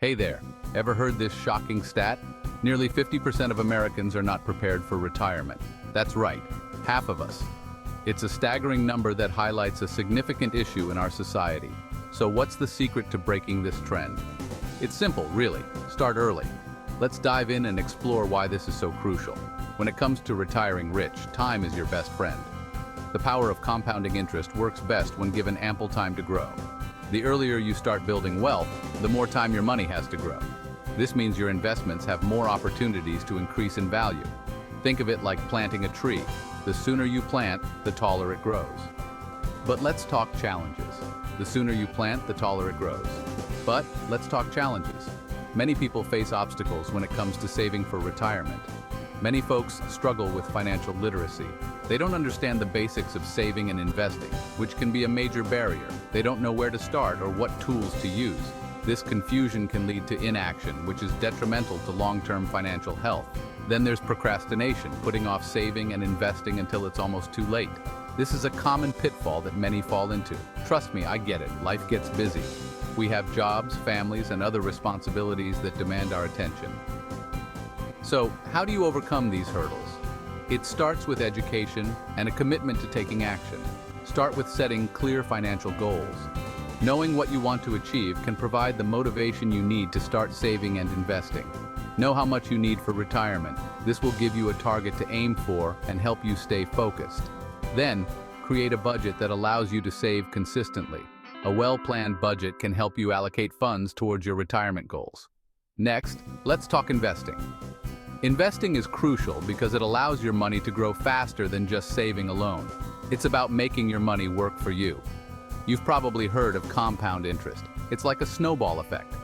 Hey there, ever heard this shocking stat? Nearly 50% of Americans are not prepared for retirement. That's right, half of us. It's a staggering number that highlights a significant issue in our society. So what's the secret to breaking this trend? It's simple, really. Start early. Let's dive in and explore why this is so crucial. When it comes to retiring rich, time is your best friend. The power of compounding interest works best when given ample time to grow. The earlier you start building wealth, the more time your money has to grow. This means your investments have more opportunities to increase in value. Think of it like planting a tree. The sooner you plant, the taller it grows. But let's talk challenges. The sooner you plant, the taller it grows. But let's talk challenges. Many people face obstacles when it comes to saving for retirement. Many folks struggle with financial literacy. They don't understand the basics of saving and investing, which can be a major barrier. They don't know where to start or what tools to use. This confusion can lead to inaction, which is detrimental to long-term financial health. Then there's procrastination, putting off saving and investing until it's almost too late. This is a common pitfall that many fall into. Trust me, I get it. Life gets busy. We have jobs, families, and other responsibilities that demand our attention. So, how do you overcome these hurdles? It starts with education and a commitment to taking action. Start with setting clear financial goals. Knowing what you want to achieve can provide the motivation you need to start saving and investing. Know how much you need for retirement. This will give you a target to aim for and help you stay focused. Then, create a budget that allows you to save consistently. A well-planned budget can help you allocate funds towards your retirement goals. Next, let's talk investing. Investing is crucial because it allows your money to grow faster than just saving alone. It's about making your money work for you. You've probably heard of compound interest. It's like a snowball effect.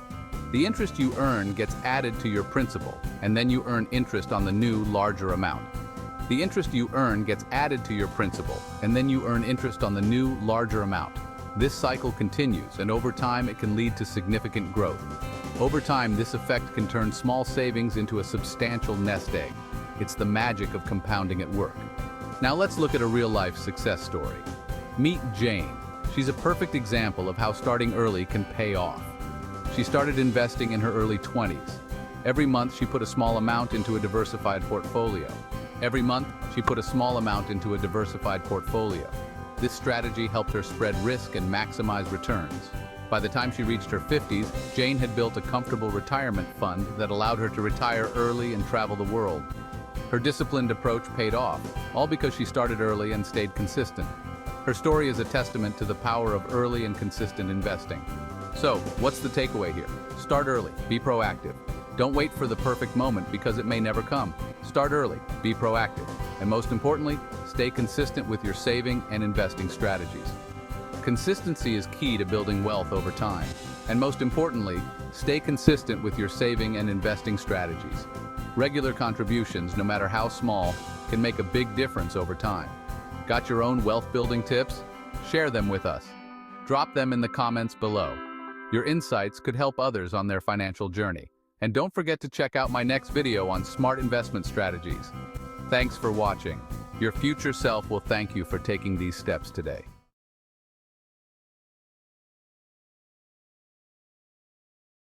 The interest you earn gets added to your principal, and then you earn interest on the new, larger amount. The interest you earn gets added to your principal, and then you earn interest on the new, larger amount. This cycle continues, and over time it can lead to significant growth. Over time, this effect can turn small savings into a substantial nest egg. It's the magic of compounding at work. Now let's look at a real-life success story. Meet Jane. She's a perfect example of how starting early can pay off. She started investing in her early 20s. Every month, she put a small amount into a diversified portfolio. This strategy helped her spread risk and maximize returns. By the time she reached her 50s, Jane had built a comfortable retirement fund that allowed her to retire early and travel the world. Her disciplined approach paid off, all because she started early and stayed consistent. Her story is a testament to the power of early and consistent investing. So, what's the takeaway here? Start early, be proactive. Don't wait for the perfect moment because it may never come. Start early, be proactive, and most importantly, stay consistent with your saving and investing strategies. Consistency is key to building wealth over time. And most importantly, stay consistent with your saving and investing strategies. Regular contributions, no matter how small, can make a big difference over time. Got your own wealth-building tips? Share them with us. Drop them in the comments below. Your insights could help others on their financial journey. And don't forget to check out my next video on smart investment strategies. Thanks for watching. Your future self will thank you for taking these steps today.